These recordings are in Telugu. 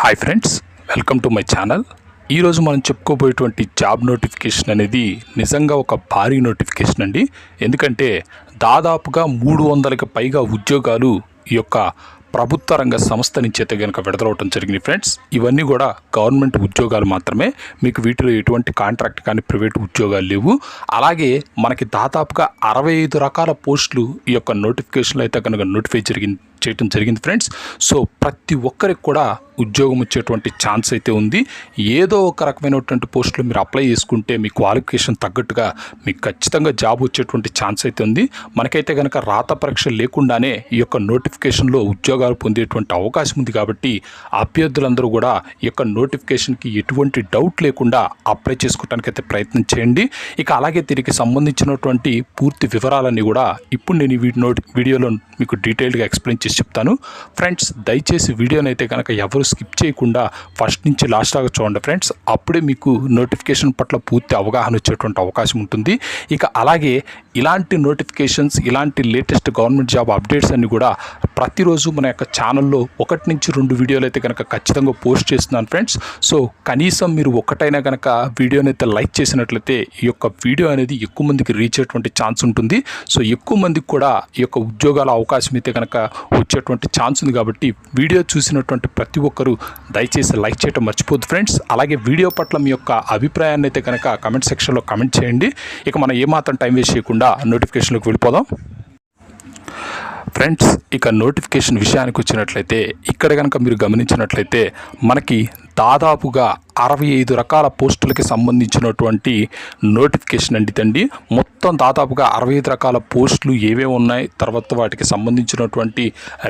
Hi friends, welcome to my channel. ఈరోజు మనం చెప్పుకోబోయేటువంటి జాబ్ నోటిఫికేషన్ అనేది నిజంగా ఒక భారీ నోటిఫికేషన్ అండి. ఎందుకంటే దాదాపుగా 300కి పైగా ఉద్యోగాలు ఈ యొక్క ప్రభుత్వ రంగ సంస్థ నుంచి అయితే కనుక విడుదలవటం జరిగింది ఫ్రెండ్స్. ఇవన్నీ కూడా గవర్నమెంట్ ఉద్యోగాలు మాత్రమే, మీకు వీటిలో ఎటువంటి కాంట్రాక్ట్ కానీ ప్రైవేట్ ఉద్యోగాలు లేవు. అలాగే మనకి దాదాపుగా 65 రకాల పోస్టులు ఈ యొక్క నోటిఫికేషన్లో అయితే కనుక చేయటం జరిగింది ఫ్రెండ్స్. సో ప్రతి ఒక్కరికి కూడా ఉద్యోగం వచ్చేటువంటి ఛాన్స్ అయితే ఉంది. ఏదో ఒక రకమైనటువంటి పోస్టులు మీరు అప్లై చేసుకుంటే మీ క్వాలిఫికేషన్ తగ్గట్టుగా మీకు ఖచ్చితంగా జాబ్ వచ్చేటువంటి ఛాన్స్ అయితే ఉంది. మనకైతే కనుక రాత పరీక్ష లేకుండానే ఈ యొక్క నోటిఫికేషన్లో ఉద్యోగాలు పొందేటువంటి అవకాశం ఉంది. కాబట్టి అభ్యర్థులందరూ కూడా ఈ యొక్క నోటిఫికేషన్కి ఎటువంటి డౌట్ లేకుండా అప్లై చేసుకోవడానికి అయితే ప్రయత్నం చేయండి. ఇక అలాగే దీనికి సంబంధించినటువంటి పూర్తి వివరాలన్నీ కూడా ఇప్పుడు నేను ఈ వీడియోలో మీకు డీటెయిల్గా ఎక్స్ప్లెయిన్ చేసి చెప్తాను. ఫ్రెండ్స్, దయచేసి వీడియోని అయితే కనుక ఎవరు స్కిప్ చేయకుండా ఫస్ట్ నుంచి లాస్ట్ దాకా చూడండి ఫ్రెండ్స్. అప్పుడే మీకు నోటిఫికేషన్ పట్ల పూర్తి అవగాహన వచ్చేటువంటి అవకాశం ఉంటుంది. ఇక అలాగే ఇలాంటి నోటిఫికేషన్స్, ఇలాంటి లేటెస్ట్ గవర్నమెంట్ జాబ్ అప్డేట్స్ అన్ని కూడా ప్రతిరోజు మన యొక్క ఛానల్లో 1 నుంచి 2 వీడియోలు అయితే కనుక ఖచ్చితంగా పోస్ట్ చేస్తున్నాను ఫ్రెండ్స్. సో కనీసం మీరు ఒకటైనా కనుక వీడియోని అయితే లైక్ చేసినట్లయితే ఈ యొక్క వీడియో అనేది ఎక్కువ మందికి రీచ్ అయ్యేటువంటి ఛాన్స్ ఉంటుంది. సో ఎక్కువ మందికి కూడా ఈ యొక్క ఉద్యోగాల అవకాశం అయితే కనుక వచ్చేటువంటి ఛాన్స్ ఉంది. కాబట్టి వీడియో చూసినటువంటి ప్రతి ఒక్కరూ దయచేసి లైక్ చేయడం మర్చిపోద్దు ఫ్రెండ్స్. అలాగే వీడియో పట్ల మీ యొక్క అభిప్రాయాన్ని అయితే కనుక కామెంట్ సెక్షన్లో కామెంట్ చేయండి. ఇక మనం ఏమాత్రం టైం వేస్ట్ చేయకుండా నోటిఫికేషన్లోకి వెళ్ళిపోదాం ఫ్రెండ్స్. ఇక నోటిఫికేషన్ విషయానికి వచ్చినట్లయితే ఇక్కడ కనుక మీరు గమనించినట్లయితే మనకి దాదాపుగా 65 రకాల పోస్టులకి సంబంధించినటువంటి నోటిఫికేషన్ అండి. మొత్తం దాదాపుగా 65 రకాల పోస్టులు ఏవేవి ఉన్నాయి, తర్వాత వాటికి సంబంధించినటువంటి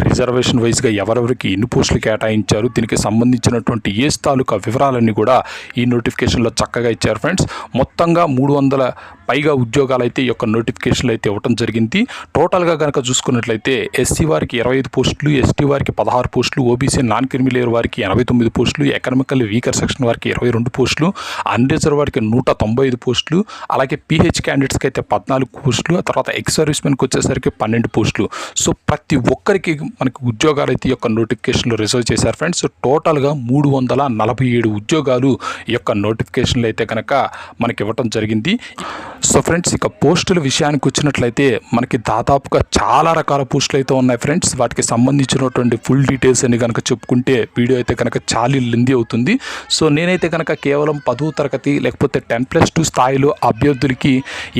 రిజర్వేషన్ వైజ్గా ఎవరెవరికి ఎన్ని పోస్టులు కేటాయించారు, దీనికి సంబంధించినటువంటి ఏజ్ తాలూకా వివరాలన్నీ కూడా ఈ నోటిఫికేషన్లో చక్కగా ఇచ్చారు ఫ్రెండ్స్. మొత్తంగా 300 పైగా ఉద్యోగాలు అయితే ఈ యొక్క నోటిఫికేషన్లో అయితే ఇవ్వడం జరిగింది. టోటల్గా కనుక చూసుకున్నట్లయితే ఎస్సీ వారికి 25 పోస్టులు, ఎస్టీ వారికి 16 పోస్టులు, ఓబీసీ నాన్ క్రిమిలేయర్ వారికి 89 పోస్టులు, ఎకనామికల్ వీకర్ సెక్షన్ వారికి 22 పోస్టులు, అన్రిజర్వ్ వారికి 195 పోస్టులు, అలాగే పీహెచ్ క్యాండిడేట్స్కి అయితే 14 పోస్టులు, తర్వాత ఎక్స్ సర్వీస్మెన్కి వచ్చేసరికి 12 పోస్టులు. సో ప్రతి ఒక్కరికి మనకి ఉద్యోగాలు అయితే ఈ యొక్క నోటిఫికేషన్లో రిజర్వ్ చేశారు ఫ్రెండ్స్. టోటల్గా 347 ఉద్యోగాలు ఈ యొక్క నోటిఫికేషన్లో అయితే కనుక మనకి ఇవ్వటం జరిగింది. సో ఫ్రెండ్స్, ఇక పోస్టుల విషయానికి వచ్చినట్లయితే మనకి దాదాపుగా చాలా రకాల పోస్టులు అయితే ఉన్నాయి ఫ్రెండ్స్. వాటికి సంబంధించినటువంటి ఫుల్ డీటెయిల్స్ అని కనుక చెప్పుకుంటే వీడియో అయితే కనుక చాలా లెందీ అవుతుంది. సో నేనైతే కనుక కేవలం 10వ తరగతి లేకపోతే 10+2 స్థాయిలో అభ్యర్థులకి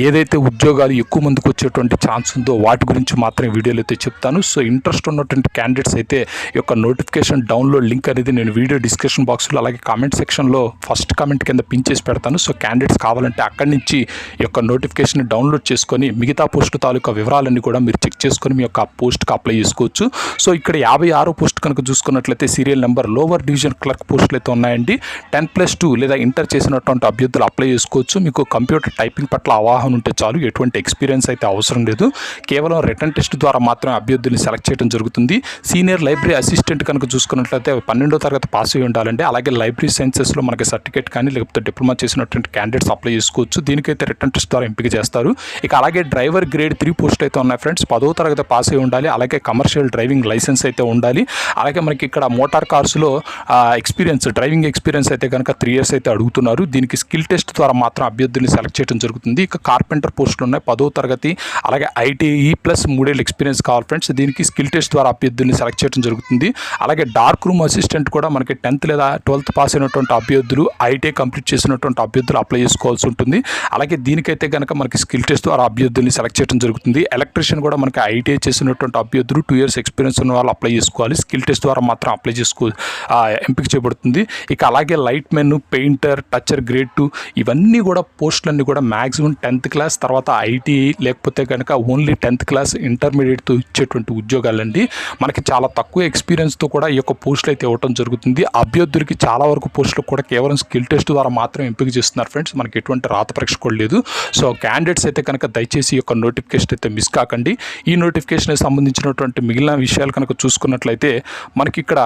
ఏదైతే ఉద్యోగాలు ఎక్కువ మందికి వచ్చేటువంటి ఛాన్స్ ఉందో వాటి గురించి మాత్రమే వీడియోలు అయితే చెప్తాను. సో ఇంట్రెస్ట్ ఉన్నటువంటి క్యాండిడేట్స్ అయితే ఈ యొక్క నోటిఫికేషన్ డౌన్లోడ్ లింక్ అనేది నేను వీడియో డిస్క్రిప్షన్ బాక్స్లో అలాగే కామెంట్ సెక్షన్లో ఫస్ట్ కామెంట్ కింద పిన్ చేసి పెడతాను. సో క్యాండిడేట్స్ కావాలంటే అక్కడి నుంచి ఈ యొక్క నోటిఫికేషన్ డౌన్లోడ్ చేసుకొని మిగతా పోస్టు తాలూకా వివరాలన్నీ కూడా మీరు చెక్ చేసుకొని మీ యొక్క పోస్ట్కి అప్లై చేసుకోవచ్చు. సో ఇక్కడ 56 పోస్ట్ కనుక చూసుకున్నట్లయితే serial number lower division clerk పోస్టులు అయితే ఉన్నాయండి. 10+2 లేదా ఇంటర్ చేసినటువంటి అభ్యర్థులు అప్లై చేసుకోవచ్చు. మీకు కంప్యూటర్ టైపింగ్ పట్ల అవగాహన ఉంటే చాలు, ఎటువంటి ఎక్స్పీరియన్స్ అయితే అవసరం లేదు. కేవలం రిటన్ టెస్ట్ ద్వారా మాత్రమే అభ్యర్థుల్ని సెలెక్ట్ చేయడం జరుగుతుంది. సీనియర్ లైబ్రరీ అసిస్టెంట్ కనుక చూసుకున్నట్లయితే 12వ తరగతి పాస్ అయ్యి ఉండాలండి. అలాగే లైబ్రరీ సైన్సెస్లో మనకి సర్టిఫికేట్ కానీ లేకపోతే డిప్లొమా చేసినటువంటి క్యాండిడేట్స్ అప్లై చేసుకోవచ్చు. దీనికైతే రిటన్ టెస్ట్ ద్వారా ఎంపిక చేస్తారు. ఇక అలాగే డ్రైవర్ గ్రేడ్ 3 పోస్టులు అయితే ఉన్నాయి ఫ్రెండ్స్. 10వ తరగతి పాస్ అయి ఉండాలి. అలాగే కమర్షియల్ డ్రైవింగ్ లైసెన్స్ అయితే ఉండాలి. అలాగే మనకి ఇక్కడ మోటార్ కార్స్లో డ్రైవింగ్ ఎక్స్పీరియన్స్ అయితే కనుక 3 years అయితే అడుగుతున్నారు. దీనికి స్కిల్ టెస్ట్ ద్వారా మాత్రం అభ్యర్థుల్ని సెలెక్ట్ చేయడం జరుగుతుంది. ఇక కార్పెంటర్ పోస్టులు ఉన్నాయి 10వ తరగతి, అలాగే ఐటీఈ ప్లస్ 3 ఏళ్ళ ఎక్స్పీరియన్స్ కావాలి ఫ్రెండ్స్. దీనికి స్కిల్ టెస్ట్ ద్వారా అభ్యర్థుల్ని సెలెక్ట్ చేయడం జరుగుతుంది. అలాగే డార్క్ రూమ్ అసిస్టెంట్ కూడా మనకి 10th లేదా 12th పాస్ అయినటువంటి అభ్యర్థులు, ఐటీఐ కంప్లీట్ చేసినటువంటి అభ్యర్థులు అప్లై చేసుకోవాల్సి ఉంటుంది. అలాగే దీనికైతే కనుక మనకి స్కిల్ టెస్ట్ ద్వారా అభ్యర్థుల్ని సెలెక్ట్ చేయడం జరుగుతుంది. ఎలక్ట్రీషియన్ కూడా మనకి ఐటీఐ చేసినటువంటి అభ్యర్థులు 2 years ఎక్స్పీరియన్స్ ఉన్న వాళ్ళు అప్లై చేసుకోవాలి. స్కిల్ టెస్ట్ ద్వారా మాత్రం ఎంపిక చేయబడుతుంది. ఇక అలాగే లైట్ మెన్, పెయింటర్, టచర్ గ్రేడ్ 2 ఇవన్నీ కూడా పోస్టులన్నీ కూడా మ్యాక్సిమం 10th క్లాస్ తర్వాత ఐటీఐ లేకపోతే కనుక ఓన్లీ 10th క్లాస్ ఇంటర్మీడియట్తో ఇచ్చేటువంటి ఉద్యోగాలండి. మనకి చాలా తక్కువ ఎక్స్పీరియన్స్తో కూడా ఈ యొక్క పోస్టులు అయితే ఇవ్వడం జరుగుతుంది. అభ్యర్థులకి చాలా వరకు పోస్టులు కూడా కేవలం స్కిల్ టెస్ట్ ద్వారా మాత్రం ఎంపిక చేస్తున్నారు ఫ్రెండ్స్. మనకి ఎటువంటి రాత పరీక్ష కూడా లేదు. సో క్యాండిడేట్స్ అయితే కనుక దయచేసి ఈ యొక్క నోటిఫికేషన్ అయితే మిస్ కాకండి. ఈ నోటిఫికేషన్కి సంబంధించినటువంటి మిగిలిన విషయాలు కనుక చూసుకున్నట్లయితే మనకి ఇక్కడ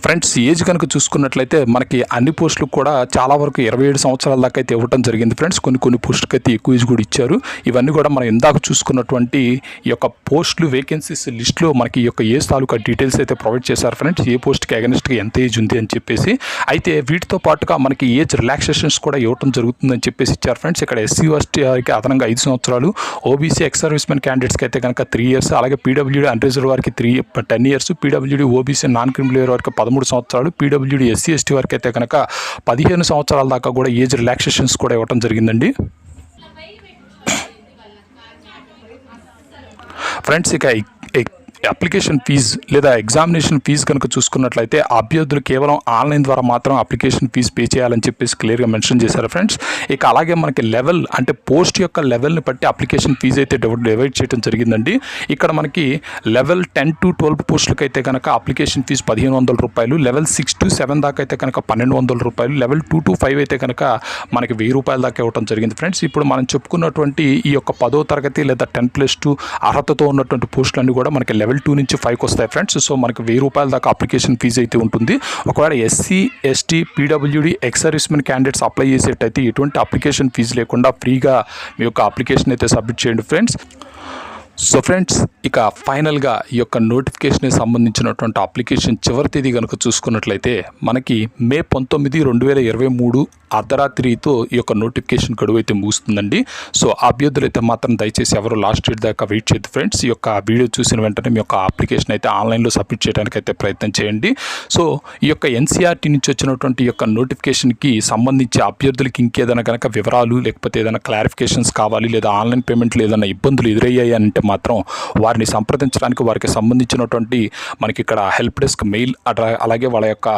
ఫ్రెండ్స్ ఏజ్ కనుక చూసుకున్నట్లయితే మనకి అన్ని పోస్టులకు కూడా చాలా వరకు 27 సంవత్సరాల దాకా అయితే ఇవ్వడం జరిగింది ఫ్రెండ్స్. కొన్ని పోస్టులకు అయితే ఎక్కువ ఏజ్ కూడా ఇచ్చారు. ఇవన్నీ కూడా మనం ఇందాక చూసుకున్నటువంటి ఈ యొక్క పోస్టులు వేకెన్సీస్ లిస్ట్లో మనకి ఈ యొక్క ఏజ్ తాలూకా డీటెయిల్స్ అయితే ప్రొవైడ్ చేశారు ఫ్రెండ్స్. ఏ పోస్ట్కి అగెనిస్ట్గా ఎంత ఏజ్ ఉంది అని చెప్పేసి. అయితే వీటితో పాటుగా మనకి ఏజ్ రిలాక్సేషన్స్ కూడా ఇవ్వడం జరుగుతుందని చెప్పేసి ఇచ్చారు ఫ్రెండ్స్. ఇక్కడ ఎస్సీ ఎస్టీకి అదనంగా 5 సంవత్సరాలు, ఓబీసీ ఎక్స్ సర్వీస్మెన్ క్యాండిడేట్స్కి అయితే కనుక 3 years, అలాగే పీడబ్ల్యూడీ అన్రిజర్వ్ వారికి 10 years, PWD OBC non criminal వారికి 13 సంవత్సరాలు, పీడబ్ల్యూడీ ఎస్సీ ఎస్టీ వారికి అయితే కనుక 15 సంవత్సరాల దాకా కూడా ఏజ్ రిలాక్సేషన్స్ కూడా ఇవ్వడం జరిగిందండి ఫ్రెండ్స్. ఇక అప్లికేషన్ ఫీజు లేదా ఎగ్జామినేషన్ ఫీజు కనుక చూసుకున్నట్లయితే అభ్యర్థులు కేవలం ఆన్లైన్ ద్వారా మాత్రం అప్లికేషన్ ఫీజు పే చేయాలని చెప్పేసి క్లియర్గా మెన్షన్ చేశారు ఫ్రెండ్స్. ఇక అలాగే మనకి లెవెల్ అంటే పోస్ట్ యొక్క లెవెల్ని బట్టి అప్లికేషన్ ఫీజు అయితే డివైడ్ చేయడం జరిగిందండి. ఇక్కడ మనకి లెవెల్ 10 to 12 పోస్టులకు అయితే కనుక అప్లికేషన్ ఫీజు 1500 రూపాయలు, లెవెల్ 6 to 7 దాకా అయితే కనుక 1200 రూపాయలు, లెవెల్ 2 to 5 అయితే కనుక మనకి 1000 రూపాయల దాకా ఇవ్వడం జరిగింది ఫ్రెండ్స్. ఇప్పుడు మనం చెప్పుకున్నటువంటి ఈ యొక్క 10వ తరగతి లేదా 10+2 అర్హతతో ఉన్నటువంటి పోస్టులన్నీ కూడా మనకి లెవెల్ 2 నుంచి 5కి వస్తాయి ఫ్రెండ్స్. సో మనకి 1000 రూపాయల దాకా అప్లికేషన్ ఫీజు అయితే ఉంటుంది. ఒకవేళ SC ST PWD ex servicemen candidates apply చేసేటైతే ఎటువంటి అప్లికేషన్ ఫీజు లేకుండా ఫ్రీగా మీ యొక్క అప్లికేషన్ అయితే సబ్మిట్ చేయండి ఫ్రెండ్స్. సో ఫ్రెండ్స్, ఇక ఫైనల్గా ఈ యొక్క నోటిఫికేషన్కి సంబంధించినటువంటి అప్లికేషన్ చివరి తేదీ కనుక చూసుకున్నట్లయితే మనకి మే 19, 2023 అర్ధరాత్రితో ఈ యొక్క నోటిఫికేషన్ గడువు అయితే ముగుస్తుందండి. సో అభ్యర్థులు అయితే మాత్రం దయచేసి ఎవరు లాస్ట్ డేట్ దాకా వెయిట్ చేయదు ఫ్రెండ్స్. ఈ యొక్క వీడియో చూసిన వెంటనే మీ యొక్క అప్లికేషన్ అయితే ఆన్లైన్లో సబ్మిట్ చేయడానికి అయితే ప్రయత్నం చేయండి. సో ఈ యొక్క ఎన్సీఆర్టీ నుంచి వచ్చినటువంటి ఈ యొక్క నోటిఫికేషన్కి సంబంధించి అభ్యర్థులకి ఇంకేదైనా కనుక వివరాలు లేకపోతే ఏదైనా క్లారిఫికేషన్స్ కావాలి లేదా ఆన్లైన్ పేమెంట్లు ఏదైనా ఇబ్బందులు ఎదురయ్యాయి అంటే మాత్రం వారిని సంప్రదించడానికి వారికి సంబంధించినటువంటి మనకి ఇక్కడ హెల్ప్ డెస్క్ మెయిల్ అలాగే వాళ్ళ యొక్క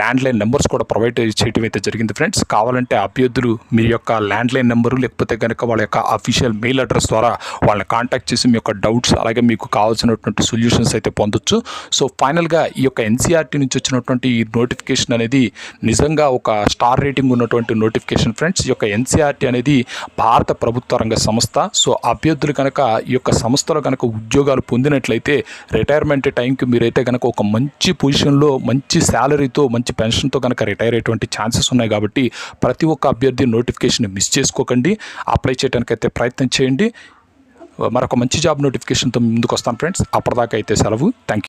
ల్యాండ్లైన్ నెంబర్స్ కూడా ప్రొవైడ్ చేయడం అయితే జరిగింది ఫ్రెండ్స్. కావాలంటే అభ్యర్థులు మీ యొక్క ల్యాండ్లైన్ నెంబరు లేకపోతే కనుక వాళ్ళ యొక్క అఫీషియల్ మెయిల్ అడ్రస్ ద్వారా వాళ్ళని కాంటాక్ట్ చేసి మీ యొక్క డౌట్స్ అలాగే మీకు కావాల్సినటువంటి సొల్యూషన్స్ అయితే పొందొచ్చు. సో ఫైనల్గా ఈ యొక్క ఎన్సీఆర్టీ నుంచి వచ్చినటువంటి ఈ నోటిఫికేషన్ అనేది నిజంగా ఒక స్టార్ రేటింగ్ ఉన్నటువంటి నోటిఫికేషన్ ఫ్రెండ్స్. ఈ యొక్క ఎన్సీఆర్టీ అనేది భారత ప్రభుత్వ రంగ సంస్థ. సో అభ్యర్థులు కనుక ఈ యొక్క సంస్థలో కనుక ఉద్యోగాలు పొందినట్లయితే రిటైర్మెంట్ టైంకి మీరైతే కనుక ఒక మంచి పొజిషన్లో మంచి శాలరీతో మంచి పెన్షన్తో కనుక రిటైర్ అయ్యేటువంటి ఛాన్సెస్ ఉన్నాయి. కాబట్టి ప్రతి ఒక్క అభ్యర్థి నోటిఫికేషన్ మిస్ చేసుకోకండి, అప్లై చేయడానికి అయితే ప్రయత్నం చేయండి. మరొక మంచి జాబ్ నోటిఫికేషన్తో ముందుకు వస్తాను ఫ్రెండ్స్. అప్పటిదాకా అయితే సెలవు. Thank you.